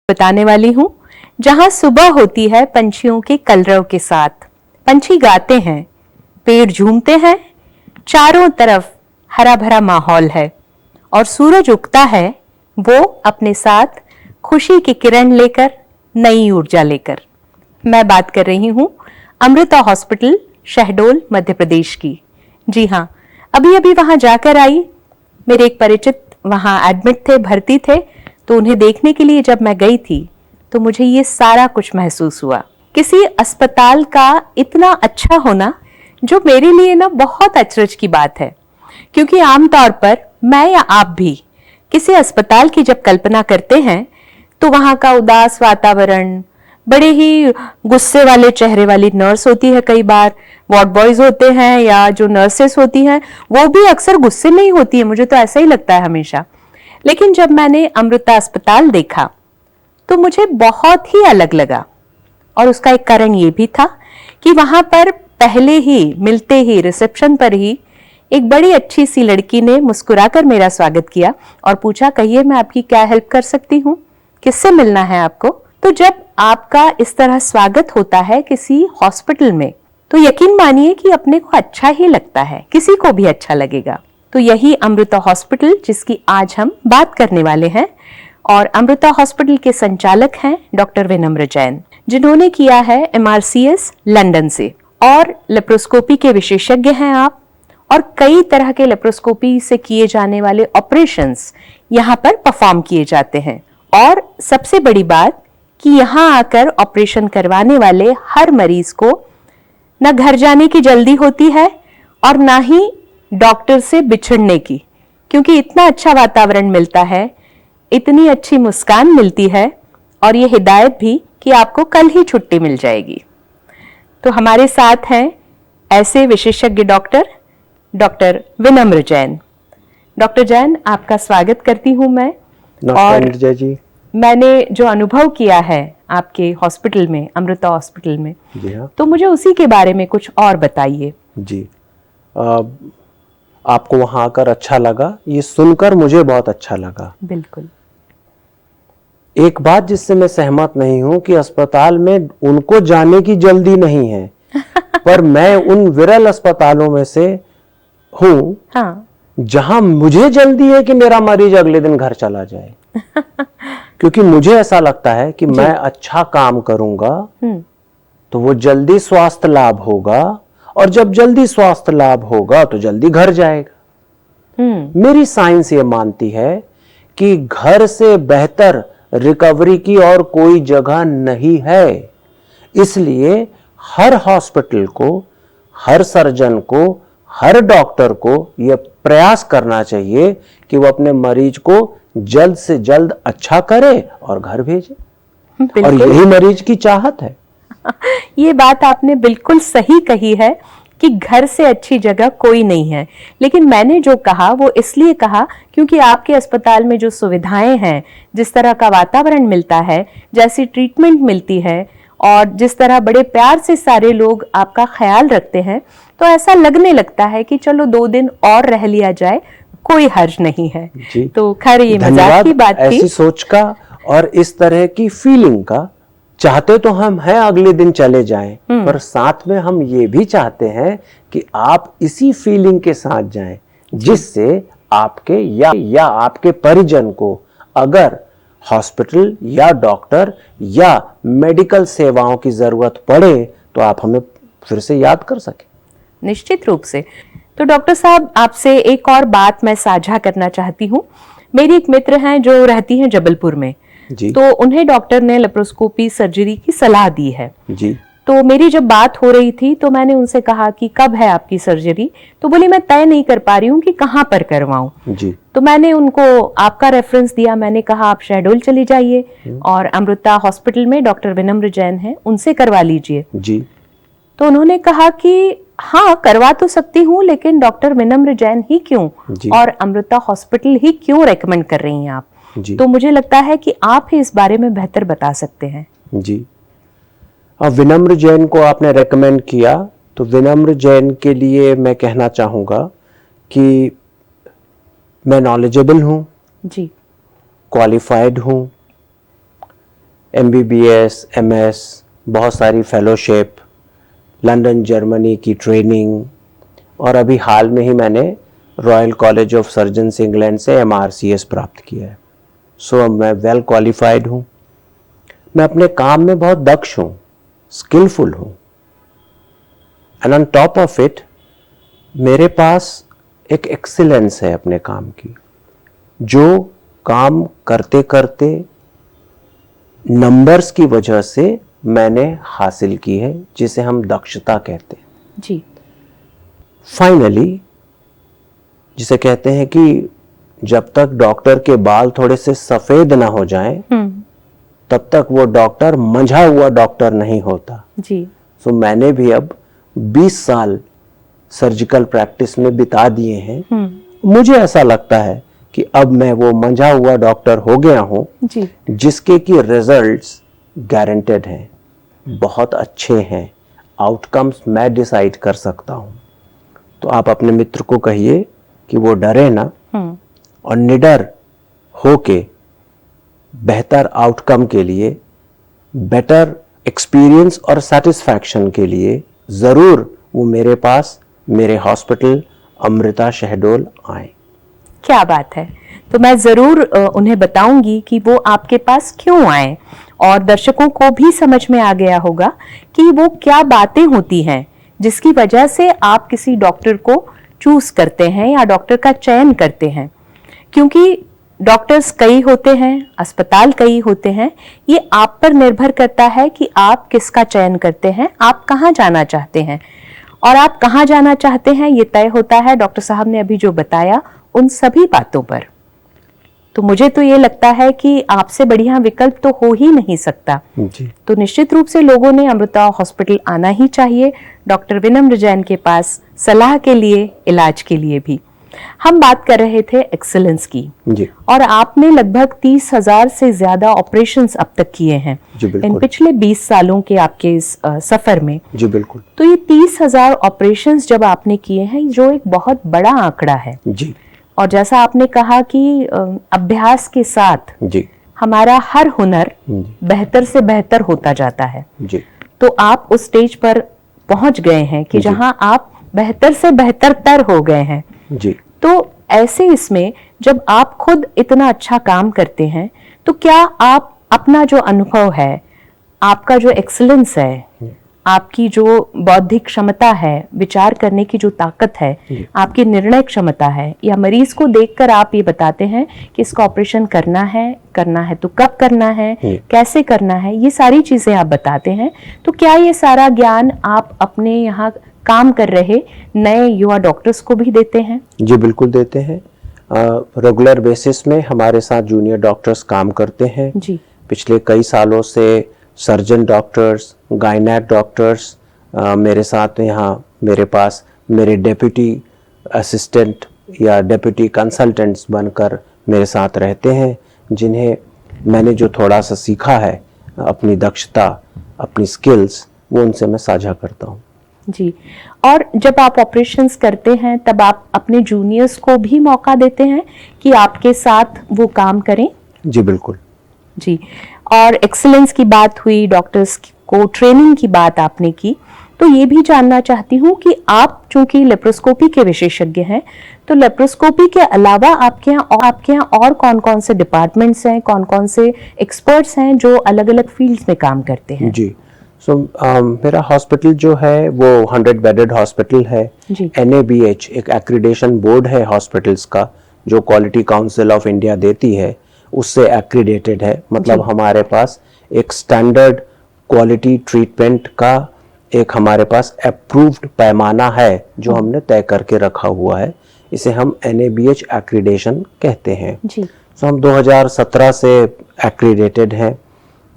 बताने वाली हूँ जहाँ सुबह होती है पंछियों के कलरव के साथ। पंछी गाते हैं, पेड़ झूमते हैं, चारों तरफ हरा भरा माहौल है और सूरज उगता है वो अपने साथ खुशी की किरण लेकर, नई ऊर्जा लेकर। मैं बात कर रही हूँ अमृता हॉस्पिटल, शहडोल, मध्य प्रदेश की। जी हाँ, अभी अभी वहां जाकर आई। मेरे एक परिचित वहां एडमिट थे, भर्ती थे, तो उन्हें देखने के लिए जब मैं गई थी तो मुझे ये सारा कुछ महसूस हुआ। किसी अस्पताल का इतना अच्छा होना जो मेरे लिए ना बहुत अचरज की बात है, क्योंकि आमतौर पर मैं या आप भी किसी अस्पताल की जब कल्पना करते हैं तो वहां का उदास वातावरण, बड़े ही गुस्से वाले चेहरे वाली नर्स होती है, कई बार वार्ड बॉयज होते हैं या जो नर्सेस होती हैं वो भी अक्सर गुस्से में ही होती है, मुझे तो ऐसा ही लगता है हमेशा। लेकिन जब मैंने अमृता अस्पताल देखा तो मुझे बहुत ही अलग लगा और उसका एक कारण ये भी था कि वहां पर पहले ही मिलते ही रिसेप्शन पर ही एक बड़ी अच्छी सी लड़की ने मुस्कुराकर मेरा स्वागत किया और पूछा, कहिए मैं आपकी क्या हेल्प कर सकती हूँ, किससे मिलना है आपको। तो जब आपका इस तरह स्वागत होता है किसी हॉस्पिटल में तो यकीन मानिए कि अपने को अच्छा ही लगता है, किसी को भी अच्छा लगेगा। तो यही अमृता हॉस्पिटल जिसकी आज हम बात करने वाले हैं, और अमृता हॉस्पिटल के संचालक हैं डॉक्टर विनम्र जैन, जिन्होंने किया है MRCS लंदन से, और लेप्रोस्कोपी के विशेषज्ञ हैं आप, और कई तरह के लेप्रोस्कोपी से किए जाने वाले ऑपरेशंस यहाँ पर परफॉर्म किए जाते हैं। और सबसे बड़ी बात कि यहाँ आकर ऑपरेशन करवाने वाले हर मरीज को न घर जाने की जल्दी होती है और ना ही डॉक्टर से बिछड़ने की, क्योंकि इतना अच्छा वातावरण मिलता है, इतनी अच्छी मुस्कान मिलती है और ये हिदायत भी कि आपको कल ही छुट्टी मिल जाएगी। तो हमारे साथ हैं ऐसे विशेषज्ञ डॉक्टर विनम्र जैन। डॉक्टर जैन, आपका स्वागत करती हूं मैं। और जी, मैंने जो अनुभव किया है आपके हॉस्पिटल में, अमृता हॉस्पिटल में, जी हाँ, तो मुझे उसी के बारे में कुछ और बताइए। जी। आपको वहां आकर अच्छा लगा, ये सुनकर मुझे बहुत अच्छा लगा। बिल्कुल। एक बात जिससे मैं सहमत नहीं हूं कि अस्पताल में उनको जाने की जल्दी नहीं है पर मैं उन विरल अस्पतालों में से हूं हाँ। जहां मुझे जल्दी है कि मेरा मरीज अगले दिन घर चला जाए क्योंकि मुझे ऐसा लगता है कि मैं अच्छा काम करूंगा तो वो जल्दी स्वास्थ्य लाभ होगा, और जब जल्दी स्वास्थ्य लाभ होगा तो जल्दी घर जाएगा। मेरी साइंस ये मानती है कि घर से बेहतर रिकवरी की और कोई जगह नहीं है। इसलिए हर हॉस्पिटल को, हर सर्जन को, हर डॉक्टर को यह प्रयास करना चाहिए कि वो अपने मरीज को जल्द से जल्द अच्छा करे और घर भेजे, और यही मरीज की चाहत है। ये बात आपने बिल्कुल सही कही है कि घर से अच्छी जगह कोई नहीं है। लेकिन मैंने जो कहा वो इसलिए कहा क्योंकि आपके अस्पताल में जो सुविधाएं हैं, जिस तरह का वातावरण मिलता है, जैसी ट्रीटमेंट मिलती है, और जिस तरह बड़े प्यार से सारे लोग आपका ख्याल रखते हैं, तो ऐसा लगने लगता है कि चलो 2 दिन और रह लिया जाए, कोई हर्ज नहीं है। तो खैर ये मजाक की बात थी। ऐसी सोच का और इस तरह की फीलिंग का चाहते तो हम हैं अगले दिन चले जाएं, पर साथ में हम ये भी चाहते हैं कि आप इसी फीलिंग के साथ जाएं जिससे आपके या आपके परिजन को अगर हॉस्पिटल या डॉक्टर या मेडिकल सेवाओं की जरूरत पड़े तो आप हमें फिर से याद कर सकें। निश्चित रूप से। तो डॉक्टर साहब, आपसे एक और बात मैं साझा करना चाहती हूँ। मेरी एक मित्र हैं जो रहती हैं जबलपुर में, तो उन्हें डॉक्टर ने लेप्रोस्कोपी सर्जरी की सलाह दी है जी। तो मेरी जब बात हो रही थी तो मैंने उनसे कहा कि कब है आपकी सर्जरी, तो बोली मैं तय नहीं कर पा रही हूँ कि कहाँ पर करवाऊं। जी। तो मैंने उनको आपका रेफरेंस दिया, मैंने कहा आप शहडोल चली जाइए और अमृता हॉस्पिटल में डॉक्टर विनम्र जैन हैं, उनसे करवा लीजिए जी। तो उन्होंने कहा कि हाँ करवा तो सकती हूँ, लेकिन डॉक्टर विनम्र जैन ही क्यों और अमृता हॉस्पिटल ही क्यों रेकमेंड कर रही हैं आप। तो मुझे लगता है कि आप ही इस बारे में बेहतर बता सकते हैं। जी। अब विनम्र जैन को आपने रेकमेंड किया तो विनम्र जैन के लिए मैं कहना चाहूंगा कि मैं नॉलेजेबल हूं जी, क्वालिफाइड हूं, MBBS, MS, बहुत सारी फेलोशिप, लंदन जर्मनी की ट्रेनिंग, और अभी हाल में ही मैंने royal college of surgeons England से MRCS प्राप्त किया है। सो मैं वेल क्वालिफाइड हूँ। मैं अपने काम में बहुत दक्ष हूँ, स्किलफुल हूँ, and on top of it मेरे पास एक एक्सीलेंस है अपने काम की, जो काम करते करते नंबर्स की वजह से मैंने हासिल की है, जिसे हम दक्षता कहते हैं। जी। फाइनली जिसे कहते हैं कि जब तक डॉक्टर के बाल थोड़े से सफेद ना हो जाएं, तब तक वो डॉक्टर मंझा हुआ डॉक्टर नहीं होता। जी। सो मैंने भी अब 20 साल सर्जिकल प्रैक्टिस में बिता दिए हैं। मुझे ऐसा लगता है कि अब मैं वो मंझा हुआ डॉक्टर हो गया हूं, जी। जिसके की रिजल्ट्स गारंटेड हैं, बहुत अच्छे हैं, आउटकम्स मैं डिसाइड कर सकता हूं। तो आप अपने मित्र को कहिए कि वो डरे ना, और निडर होके बेहतर आउटकम के लिए, बेटर एक्सपीरियंस और सेटिस्फैक्शन के लिए जरूर वो मेरे पास, मेरे हॉस्पिटल अमृता शहडोल आए। क्या बात है। तो मैं जरूर उन्हें बताऊंगी कि वो आपके पास क्यों आए, और दर्शकों को भी समझ में आ गया होगा कि वो क्या बातें होती हैं जिसकी वजह से आप किसी डॉक्टर को चूज करते हैं या डॉक्टर का चयन करते हैं। क्योंकि डॉक्टर्स कई होते हैं, अस्पताल कई होते हैं, ये आप पर निर्भर करता है कि आप किसका चयन करते हैं, आप कहाँ जाना चाहते हैं। और आप कहाँ जाना चाहते हैं ये तय होता है, डॉक्टर साहब ने अभी जो बताया, उन सभी बातों पर। तो मुझे तो ये लगता है कि आपसे बढ़िया विकल्प तो हो ही नहीं सकता। जी। तो निश्चित रूप से लोगों ने अमृता हॉस्पिटल आना ही चाहिए, डॉक्टर विनम्र जैन के पास, सलाह के लिए, इलाज के लिए भी। हम बात कर रहे थे एक्सीलेंस की। जी। और आपने लगभग 30,000 से ज्यादा ऑपरेशंस अब तक किए हैं इन पिछले 20 सालों के आपके इस सफर में। जी बिल्कुल। तो ये 30,000 ऑपरेशंस जब आपने किए हैं, जो एक बहुत बड़ा आंकड़ा है। जी। और जैसा आपने कहा कि अभ्यास के साथ जी हमारा हर हुनर बेहतर से बेहतर होता जाता है। जी। तो आप उस स्टेज पर पहुंच गए हैं कि जहां आप बेहतर से बेहतर तर हो गए हैं। जी। तो ऐसे इसमें जब आप खुद इतना अच्छा काम करते हैं, तो क्या आप अपना जो अनुभव है, आपका जो एक्सीलेंस है, आपकी जो बौद्धिक क्षमता है, विचार करने की जो ताकत है, आपकी निर्णय क्षमता है, या मरीज को देखकर आप ये बताते हैं कि इसका ऑपरेशन करना है तो कब करना है, कैसे करना है, ये सारी चीजें आप बताते हैं। तो क्या ये सारा ज्ञान आप अपने यहाँ काम कर रहे नए युवा डॉक्टर्स को भी देते हैं? जी बिल्कुल देते हैं। रेगुलर बेसिस में हमारे साथ जूनियर डॉक्टर्स काम करते हैं। जी। पिछले कई सालों से सर्जन डॉक्टर्स, गायनेक डॉक्टर्स मेरे साथ यहाँ, मेरे पास मेरे डेप्यूटी असिस्टेंट या डेप्यूटी कंसल्टेंट्स बनकर मेरे साथ रहते हैं, जिन्हें मैंने जो थोड़ा सा सीखा है, अपनी दक्षता, अपनी स्किल्स, वो उनसे मैं साझा करता हूँ। जी। और जब आप ऑपरेशंस करते हैं, तब आप अपने जूनियर्स को भी मौका देते हैं कि आपके साथ वो काम करें? जी बिल्कुल। जी। और एक्सीलेंस की बात हुई, डॉक्टर्स को ट्रेनिंग की बात आपने की, तो ये भी जानना चाहती हूँ कि आप चूंकि लेप्रोस्कोपी के विशेषज्ञ हैं, तो लेप्रोस्कोपी के अलावा आपके यहाँ और कौन कौन से डिपार्टमेंट्स हैं, कौन कौन से एक्सपर्ट्स हैं जो अलग अलग फील्ड्स में काम करते हैं? जी। मेरा हॉस्पिटल जो है वो 100 बेडेड हॉस्पिटल है। NABH एक एक्रीडेशन बोर्ड है हॉस्पिटल्स का, जो क्वालिटी काउंसिल ऑफ इंडिया देती है, उससे एक्रीडेटेड है। मतलब हमारे पास एक स्टैंडर्ड क्वालिटी ट्रीटमेंट का एक हमारे पास अप्रूव्ड पैमाना है जो हमने तय करके रखा हुआ है। इसे हम NABH एक्रीडेशन कहते हैं। हम 2017 से एक्रीडेटेड हैं।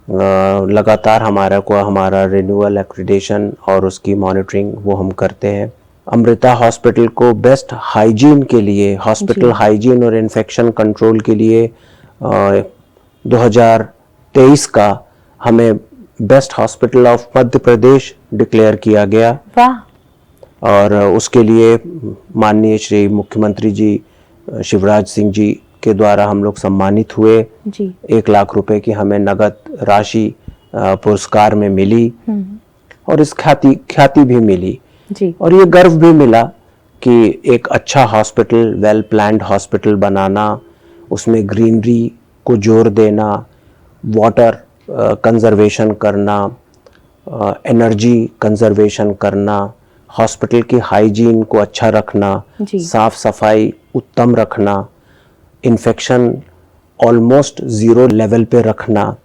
लगातार हमारा रिन्यूअल एक्रीडेशन और उसकी मॉनिटरिंग वो हम करते हैं। अमृता हॉस्पिटल को बेस्ट हाइजीन के लिए, हॉस्पिटल हाइजीन और इन्फेक्शन कंट्रोल के लिए 2023 का हमें best hospital of Madhya Pradesh declare किया गया। और उसके लिए माननीय श्री मुख्यमंत्री जी शिवराज सिंह जी के द्वारा हम लोग सम्मानित हुए। 1 लाख रुपए की हमें नगद राशि पुरस्कार में मिली और इस ख्याति भी मिली जी। और ये गर्व भी मिला कि एक अच्छा हॉस्पिटल, वेल प्लान्ड हॉस्पिटल बनाना, उसमें ग्रीनरी को जोर देना, वाटर कंजर्वेशन करना, एनर्जी कंजर्वेशन करना, हॉस्पिटल की हाइजीन को अच्छा रखना, साफ सफाई उत्तम रखना, इन्फेक्शन ऑलमोस्ट 0 लेवल पे रखना,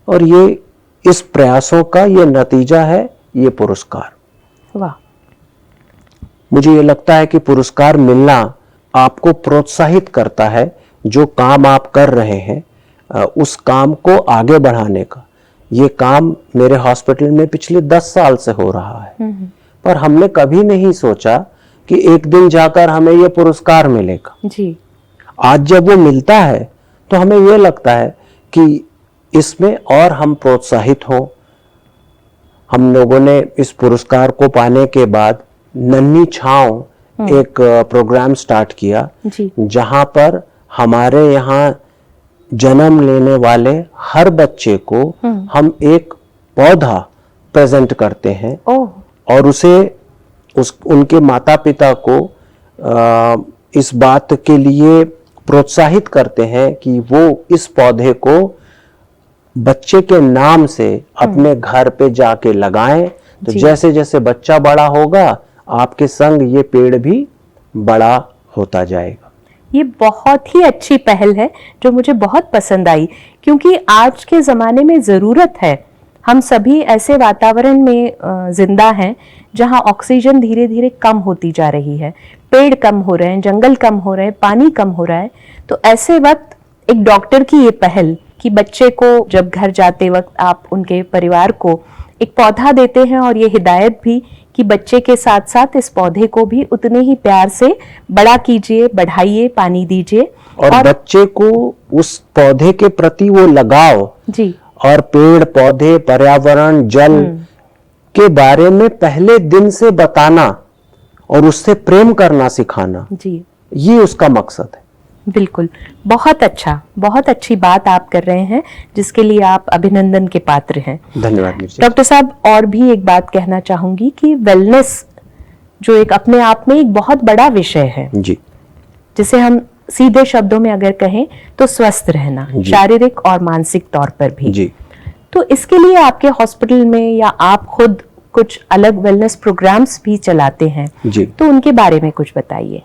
और ये इस प्रयासों का ये नतीजा है ये पुरस्कार। वाह। मुझे ये लगता है कि पुरस्कार मिलना आपको प्रोत्साहित करता है जो काम आप कर रहे हैं उस काम को आगे बढ़ाने का। ये काम मेरे हॉस्पिटल में पिछले 10 साल से हो रहा है, पर हमने कभी नहीं सोचा कि एक दिन जाकर हमें ये पुरस्कार मिलेगा जी। आज जब वो मिलता है तो हमें ये लगता है कि इसमें और हम प्रोत्साहित हों। हम लोगों ने इस पुरस्कार को पाने के बाद नन्ही छांव एक प्रोग्राम स्टार्ट किया जी। जहां पर हमारे यहाँ जन्म लेने वाले हर बच्चे को हम एक पौधा प्रेजेंट करते हैं और उनके माता पिता को इस बात के लिए प्रोत्साहित करते हैं कि वो इस पौधे को बच्चे के नाम से अपने घर पे जाके लगाएं, तो जैसे जैसे बच्चा बड़ा होगा आपके संग ये पेड़ भी बड़ा होता जाएगा। ये बहुत ही अच्छी पहल है जो मुझे बहुत पसंद आई, क्योंकि आज के ज़माने में ज़रूरत है। हम सभी ऐसे वातावरण में जिंदा हैं जहां ऑक्सीजन धीरे धीरे कम होती जा रही है, पेड़ कम हो रहे हैं, जंगल कम हो रहे हैं, पानी कम हो रहा है। तो ऐसे वक्त एक डॉक्टर की ये पहल कि बच्चे को जब घर जाते वक्त आप उनके परिवार को एक पौधा देते हैं और ये हिदायत भी कि बच्चे के साथ साथ इस पौधे को भी उतने ही प्यार से बड़ा कीजिए, बढ़ाइए, पानी दीजिए और बच्चे को उस पौधे के प्रति वो लगाव जी और पेड़ पौधे, पर्यावरण, जल के बारे में पहले दिन से बताना और उससे प्रेम करना सिखाना जी, ये उसका मकसद है। बिल्कुल, बहुत अच्छा, बहुत अच्छी बात आप कर रहे हैं जिसके लिए आप अभिनंदन के पात्र हैं। धन्यवाद डॉक्टर साहब। और भी एक बात कहना चाहूंगी कि वेलनेस जो एक अपने आप में एक बहुत बड़ा विषय है जी, जिसे हम सीधे शब्दों में अगर कहें तो स्वस्थ रहना, शारीरिक और मानसिक तौर पर भी जी। तो इसके लिए आपके हॉस्पिटल में या आप खुद कुछ अलग वेलनेस प्रोग्राम्स भी चलाते हैं जी, तो उनके बारे में कुछ बताइए।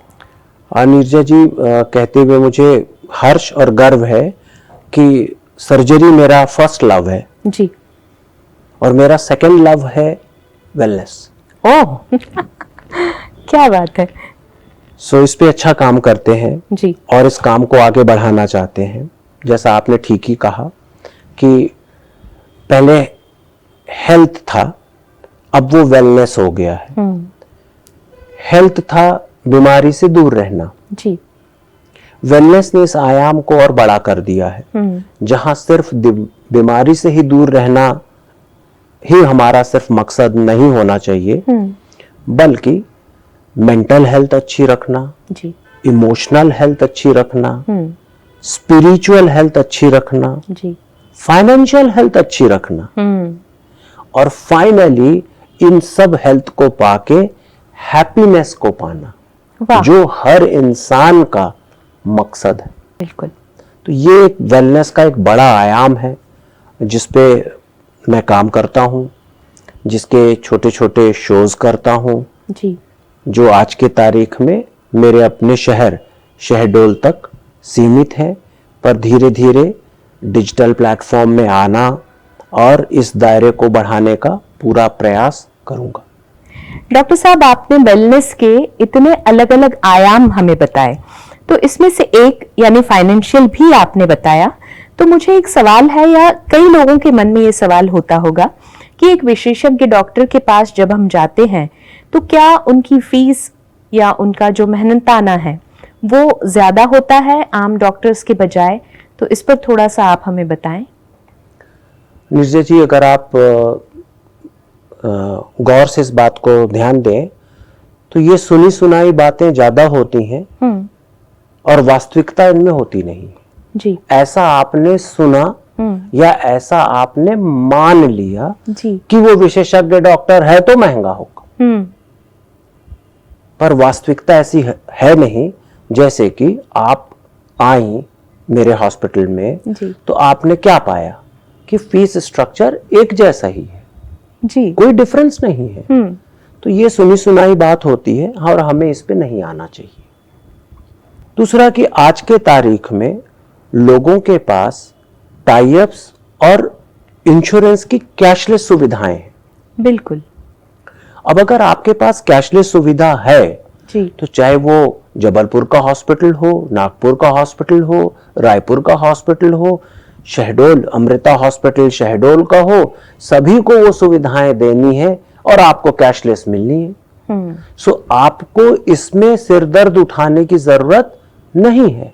नीरजा जी, कहते हुए मुझे हर्ष और गर्व है कि सर्जरी मेरा फर्स्ट लव है जी, और मेरा सेकंड लव है वेलनेस। ओह क्या बात है। सो इस पे अच्छा काम करते हैं जी, और इस काम को आगे बढ़ाना चाहते हैं। जैसा आपने ठीक ही कहा कि पहले हेल्थ था, अब वो वेलनेस हो गया है। हेल्थ था बीमारी से दूर रहना जी, वेलनेस ने इस आयाम को और बड़ा कर दिया है जहां सिर्फ बीमारी से ही दूर रहना ही हमारा सिर्फ मकसद नहीं होना चाहिए, बल्कि मेंटल हेल्थ अच्छी रखना जी, इमोशनल हेल्थ अच्छी रखना, स्पिरिचुअल हेल्थ अच्छी रखना जी, फाइनेंशियल हेल्थ अच्छी रखना और फाइनली इन सब हेल्थ को पाके हैप्पीनेस को पाना, जो हर इंसान का मकसद है। बिल्कुल। तो ये एक वेलनेस का एक बड़ा आयाम है जिसपे मैं काम करता हूँ, जिसके छोटे छोटे शोज करता हूँ जी, जो आज के तारीख में मेरे अपने शहर शहडोल तक सीमित है, पर धीरे धीरे डिजिटल प्लेटफॉर्म में आना और इस दायरे को बढ़ाने का पूरा प्रयास करूंगा। डॉक्टर साहब, आपने वेलनेस के इतने अलग अलग आयाम हमें बताए, तो इसमें से एक यानी फाइनेंशियल भी आपने बताया। तो मुझे एक सवाल है, या कई लोगों के मन में ये सवाल होता होगा कि एक विशेषज्ञ डॉक्टर के पास जब हम जाते हैं तो क्या उनकी फीस या उनका जो मेहनताना है वो ज्यादा होता है आम डॉक्टर्स के बजाय? तो इस पर थोड़ा सा आप हमें बताएं। निर्जय जी, अगर आप गौर से इस बात को ध्यान दें तो ये सुनी सुनाई बातें ज्यादा होती हैं और वास्तविकता इनमें होती नहीं जी। ऐसा आपने सुना या ऐसा आपने मान लिया जी। कि वो विशेषज्ञ डॉक्टर है तो महंगा होगा। पर वास्तविकता ऐसी है नहीं। जैसे कि आप आई मेरे हॉस्पिटल में जी। तो आपने क्या पाया कि फीस स्ट्रक्चर एक जैसा ही है जी। कोई डिफरेंस नहीं है। तो ये सुनी सुनाई बात होती है और हमें इस पे नहीं आना चाहिए। दूसरा कि आज के तारीख में लोगों के पास टाई अप्स और इंश्योरेंस की कैशलेस सुविधाएं हैं। बिल्कुल। अब अगर आपके पास कैशलेस सुविधा है जी। तो चाहे वो जबलपुर का हॉस्पिटल हो, नागपुर का हॉस्पिटल हो, रायपुर का हॉस्पिटल हो, शहडोल अमृता हॉस्पिटल शहडोल का हो, सभी को वो सुविधाएं देनी है और आपको कैशलेस मिलनी है। सो आपको इसमें सिरदर्द उठाने की जरूरत नहीं है।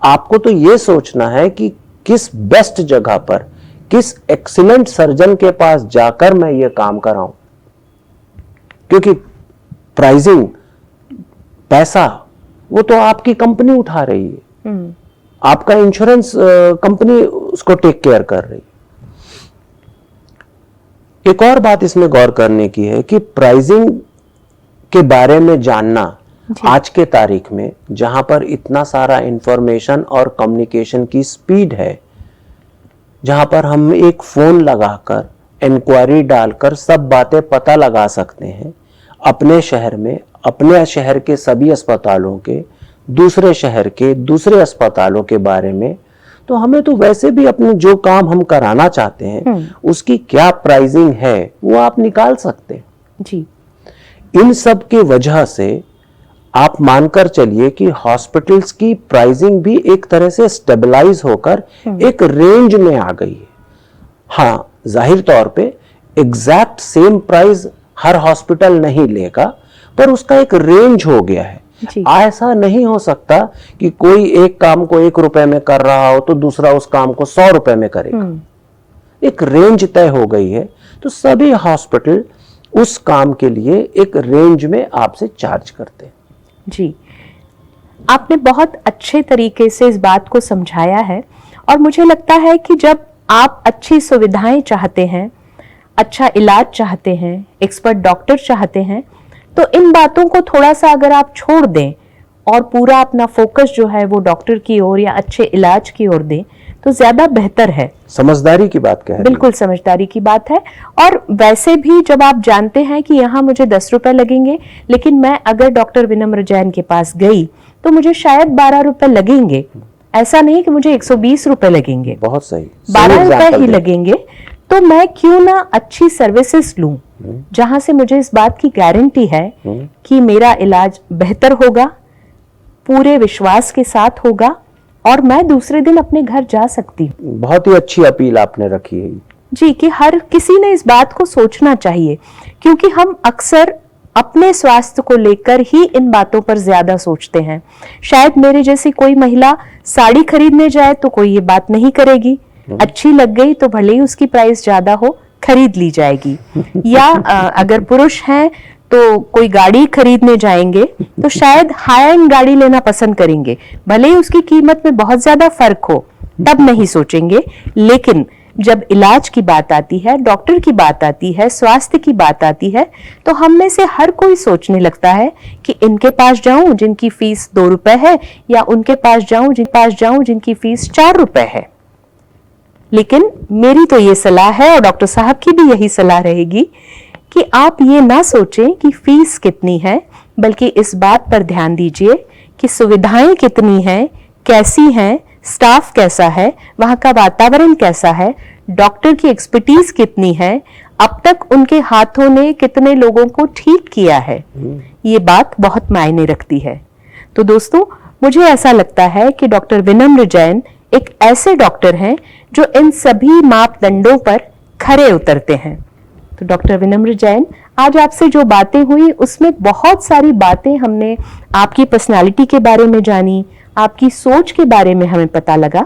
आपको तो ये सोचना है कि किस बेस्ट जगह पर, किस एक्सीलेंट सर्जन के पास जाकर मैं ये काम कराऊं, क्योंकि प्राइसिंग, पैसा वो तो आपकी कंपनी उठा रही है, आपका इंश्योरेंस कंपनी उसको टेक केयर कर रही है। एक और बात इसमें गौर करने की है कि प्राइसिंग के बारे में जानना आज के तारीख में, जहां पर इतना सारा इंफॉर्मेशन और कम्युनिकेशन की स्पीड है, जहां पर हम एक फोन लगाकर इंक्वायरी डालकर सब बातें पता लगा सकते हैं, अपने शहर में, अपने शहर के सभी अस्पतालों के, दूसरे शहर के दूसरे अस्पतालों के बारे में, तो हमें तो वैसे भी अपने जो काम हम कराना चाहते हैं उसकी क्या प्राइसिंग है वो आप निकाल सकते हैं जी। इन सब की वजह से आप मानकर चलिए कि हॉस्पिटल्स की प्राइसिंग भी एक तरह से स्टेबलाइज होकर एक रेंज में आ गई है। हाँ, जाहिर तौर पे एग्जैक्ट सेम प्राइस हर हॉस्पिटल नहीं लेगा, पर उसका एक रेंज हो गया है। ऐसा नहीं हो सकता कि कोई एक काम को 1 रुपए में कर रहा हो तो दूसरा उस काम को 100 रुपए में करेगा। एक रेंज तय हो गई है, तो सभी हॉस्पिटल उस काम के लिए एक रेंज में आपसे चार्ज करते हैं। जी, आपने बहुत अच्छे तरीके से इस बात को समझाया है और मुझे लगता है कि जब आप अच्छी सुविधाएं चाहते हैं, अच्छा इलाज चाहते हैं, एक्सपर्ट डॉक्टर चाहते हैं, तो इन बातों को थोड़ा सा अगर आप छोड़ दें और पूरा अपना फोकस जो है वो डॉक्टर की ओर या अच्छे इलाज की ओर दें तो ज्यादा बेहतर है। समझदारी की बात कह रही हैं। बिल्कुल समझदारी की बात है। और वैसे भी जब आप जानते हैं कि यहाँ मुझे 10 रुपए लगेंगे, लेकिन मैं अगर डॉक्टर विनम्र जैन के पास गई तो मुझे शायद 12 रुपए लगेंगे, ऐसा नहीं कि मुझे 120 रुपए लगेंगे, बहुत सही, 12 रुपए ही लगेंगे, तो मैं क्यों ना अच्छी सर्विसेज लूं जहां से मुझे इस बात की गारंटी है कि मेरा इलाज बेहतर होगा, पूरे विश्वास के साथ होगा और मैं दूसरे दिन अपने घर जा सकती हूँ। बहुत ही अच्छी अपील आपने रखी है जी, कि हर किसी ने इस बात को सोचना चाहिए, क्योंकि हम अक्सर अपने स्वास्थ्य को लेकर ही इन बातों पर ज्यादा सोचते हैं। शायद मेरे जैसी कोई महिला साड़ी खरीदने जाए तो कोई ये बात नहीं करेगी, अच्छी लग गई तो भले ही उसकी प्राइस ज्यादा हो खरीद ली जाएगी। या अगर पुरुष हैं तो कोई गाड़ी खरीदने जाएंगे तो शायद हाई एंड गाड़ी लेना पसंद करेंगे, भले ही उसकी कीमत में बहुत ज्यादा फर्क हो, तब नहीं सोचेंगे। लेकिन जब इलाज की बात आती है, डॉक्टर की बात आती है, स्वास्थ्य की बात आती है, तो हम में से हर कोई सोचने लगता है कि इनके पास जाऊं जिनकी फीस 2 रुपए है, या उनके पास जाऊं जिनकी फीस 4 रुपए है। लेकिन मेरी तो ये सलाह है और डॉक्टर साहब की भी यही सलाह रहेगी कि आप ये ना सोचें कि फीस कितनी है, बल्कि इस बात पर ध्यान दीजिए कि सुविधाएं कितनी हैं, कैसी हैं, स्टाफ कैसा है, वहां का वातावरण कैसा है, डॉक्टर की एक्सपर्टीज कितनी है, अब तक उनके हाथों ने कितने लोगों को ठीक किया है। ये बात बहुत मायने रखती है। तो दोस्तों, मुझे ऐसा लगता है कि डॉक्टर विनम्र जैन एक ऐसे डॉक्टर हैं जो इन सभी मापदंडों पर खरे उतरते हैं। तो डॉक्टर विनम्र जैन, आज आपसे जो बातें हुई उसमें बहुत सारी बातें हमने आपकी पर्सनालिटी के बारे में जानी, आपकी सोच के बारे में हमें पता लगा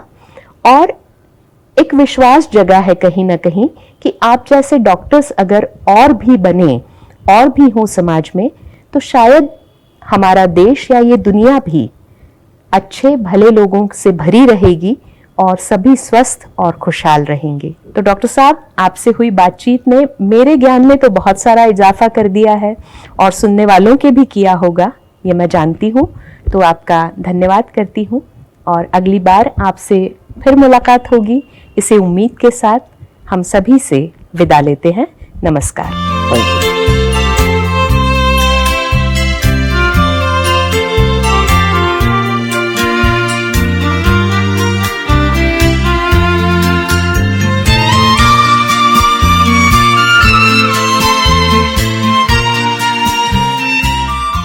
और एक विश्वास जगा है कहीं ना कहीं कि आप जैसे डॉक्टर्स अगर और भी बने, और भी हो समाज में, तो शायद हमारा देश या ये दुनिया भी अच्छे भले लोगों से भरी रहेगी और सभी स्वस्थ और खुशहाल रहेंगे। तो डॉक्टर साहब, आपसे हुई बातचीत ने मेरे ज्ञान में तो बहुत सारा इजाफा कर दिया है और सुनने वालों के भी किया होगा, ये मैं जानती हूँ। तो आपका धन्यवाद करती हूँ और अगली बार आपसे फिर मुलाकात होगी, इसे उम्मीद के साथ हम सभी से विदा लेते हैं। नमस्कार। Thank you.